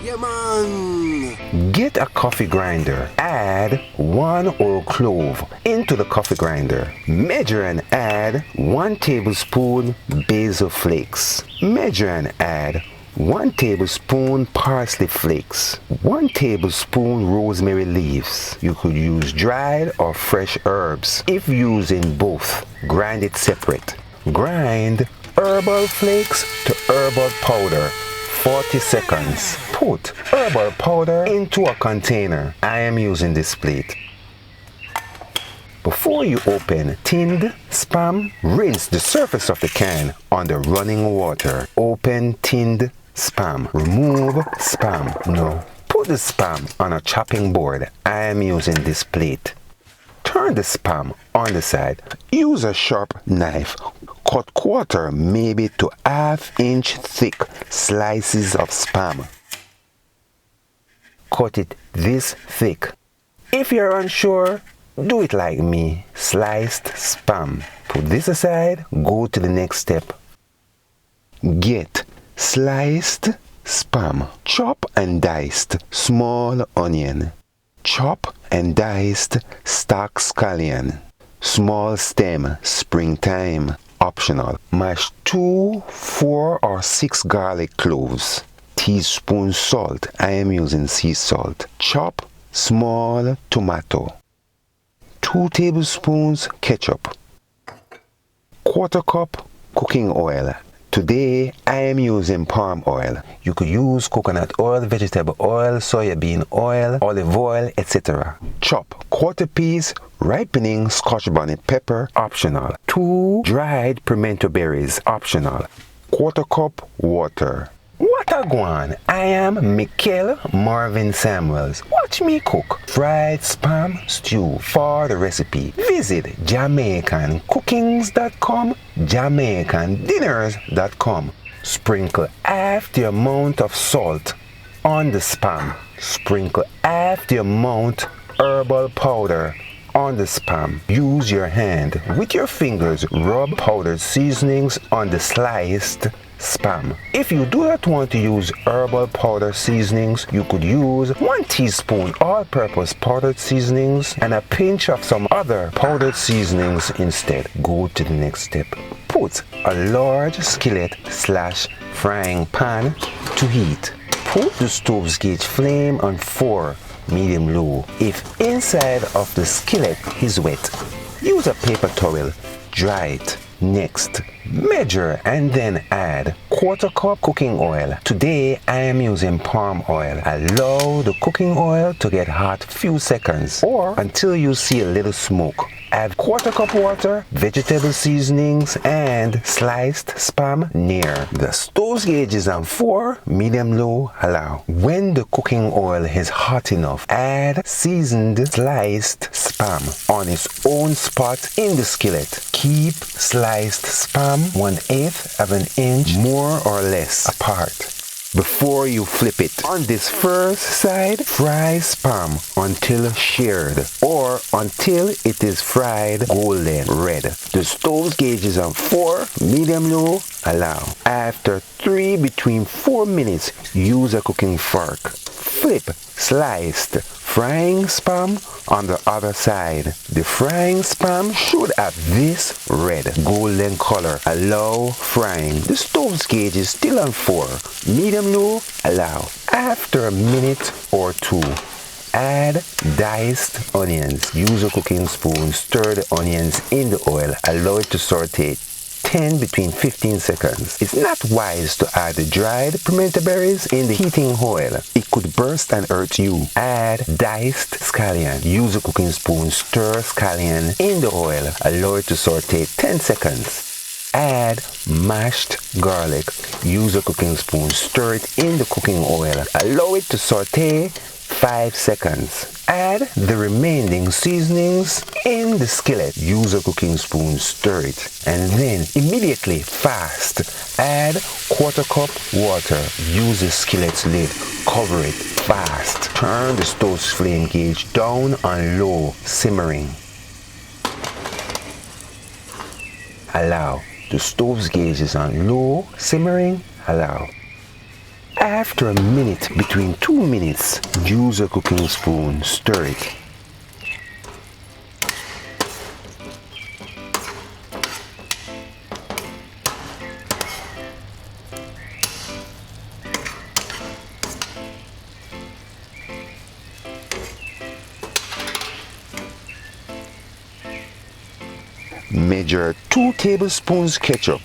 Yeah, man! Get a coffee grinder. Add 1 whole clove into the coffee grinder. Measure and add 1 tablespoon basil flakes. Measure and add 1 tablespoon parsley flakes, 1 tablespoon rosemary leaves. You could use dried or fresh herbs. If using both, grind it separate. Grind herbal flakes to herbal powder. 40 seconds. Put herbal powder into a container. I am using this plate. Before you open tinned Spam, rinse the surface of the can under running water. Open tinned Spam. Remove Spam. Now, put the Spam on a chopping board. I am using this plate. Turn the Spam on the side. Use a sharp knife. Cut quarter, maybe to half-inch thick slices of Spam. Cut it this thick. If you're unsure, do it like me. Sliced Spam. Put this aside. Go to the next step. Get sliced Spam. Chop and diced small onion. Chop and diced stalk scallion. Small stem springtime. Optional. Mash 2, 4 or 6 garlic cloves. Teaspoon salt. I am using sea salt. Chop small tomato. 2 tablespoons ketchup. Quarter cup cooking oil. Today I am using palm oil. You could use coconut oil, vegetable oil, soybean oil, olive oil, etc. Chop quarter piece ripening Scotch bonnet pepper, optional. 2 dried pimento berries, optional. Quarter cup water. What a guan! I am Michael Marvin Samuels. Watch me cook fried Spam stew. For the recipe, visit JamaicanCookings.com, JamaicanDinners.com. Sprinkle half the amount of salt on the Spam. Sprinkle half the amount herbal powder on the Spam. Use your hand with your fingers. Rub powdered seasonings on the sliced Spam. If you do not want to use herbal powder seasonings, you could use 1 teaspoon all-purpose powdered seasonings and a pinch of some other powdered seasonings instead. Go to the next step. Put a large skillet / frying pan to heat. Put the stove's gauge flame on 4, medium-low. If inside of the skillet is wet, use a paper towel. Dry it. Next, measure and then add quarter cup cooking oil. Today I am using palm oil. Allow the cooking oil to get hot few seconds or until you see a little smoke. Add quarter cup water, vegetable seasonings and sliced Spam near. The stove gauge is on 4, medium-low, allow. When the cooking oil is hot enough, add seasoned sliced Spam on its own spot in the skillet. Keep sliced Spam 1/8 of an inch more or less apart. Before you flip it, on this first side, fry Spam until seared or until it is fried golden red. The stove gauge is on 4, medium-low, allow. After 3 between 4 minutes, use a cooking fork. Flip sliced frying Spam on the other side. The frying Spam should have this red golden color. Allow frying. The stove's gauge is still on 4. Medium-low, allow. After a minute or 2, add diced onions. Use a cooking spoon. Stir the onions in the oil. Allow it to saute 10 between 15 seconds. It's not wise to add the dried pimento berries in the heating oil. It could burst and hurt you. Add diced scallion. Use a cooking spoon. Stir scallion in the oil. Allow it to saute 10 seconds. Add mashed garlic. Use a cooking spoon. Stir it in the cooking oil. Allow it to saute 5 seconds. Add the remaining seasonings in the skillet. Use a cooking spoon, stir it, and then immediately fast add quarter cup water. Use the skillet's lid, cover it fast. Turn the stove's flame gauge down on low, simmering. Allow. The stove's gauge is on low, simmering, allow. After a minute, between 2 minutes, use a cooking spoon, stir it. Measure 2 tablespoons ketchup.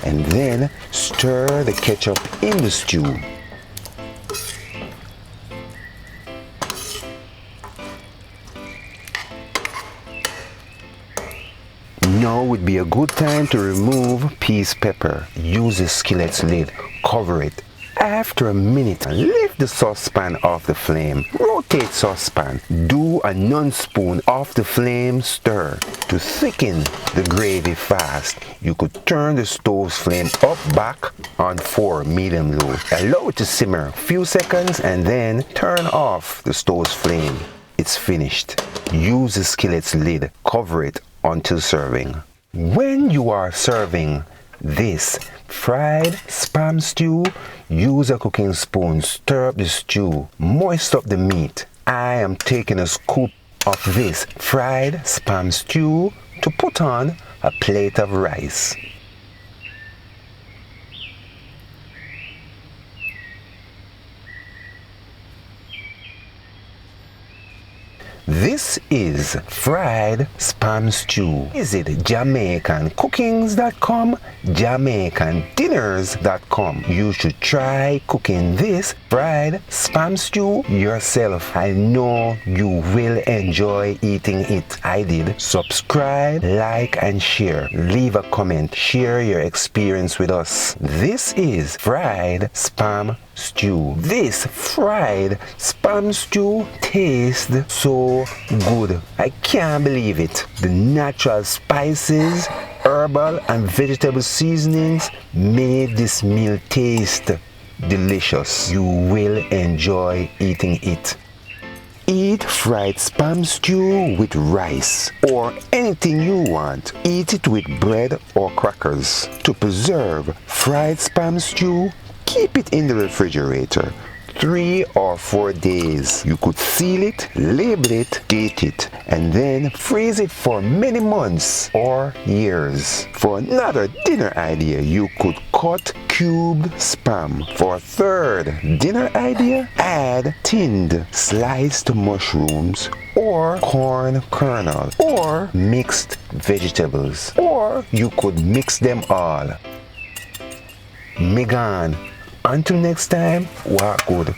And then stir the ketchup in the stew. Now would be a good time to remove peas pepper. Use the skillet's lid, cover it. After a minute, lift the saucepan off the flame. Rotate saucepan. Do a non-spoon off the flame, stir. To thicken the gravy fast, you could turn the stove's flame up back on 4 medium-low. Allow it to simmer a few seconds and then turn off the stove's flame. It's finished. Use the skillet's lid, cover it until serving. When you are serving this fried spam stew, use a cooking spoon, stir up the stew, moist up the meat. I am taking a scoop of this fried spam stew to put on a plate of rice. This is fried spam stew. Visit JamaicanCookings.com, JamaicanDinners.com. You should try cooking this fried spam stew yourself. I know you will enjoy eating it. I did. Subscribe, like, and share. Leave a comment. Share your experience with us. This is fried spam stew. This fried spam stew tastes so good. I can't believe it. The natural spices, herbal and vegetable seasonings made this meal taste delicious. You will enjoy eating it. Eat fried spam stew with rice or anything you want. Eat it with bread or crackers. To preserve fried spam stew, keep it in the refrigerator 3 or 4 days. You could seal it, label it, date it, and then freeze it for many months or years. For another dinner idea, you could cut cubed spam. For a third dinner idea, add tinned sliced mushrooms or corn kernel or mixed vegetables, or you could mix them all. Megan, until next time, walk good.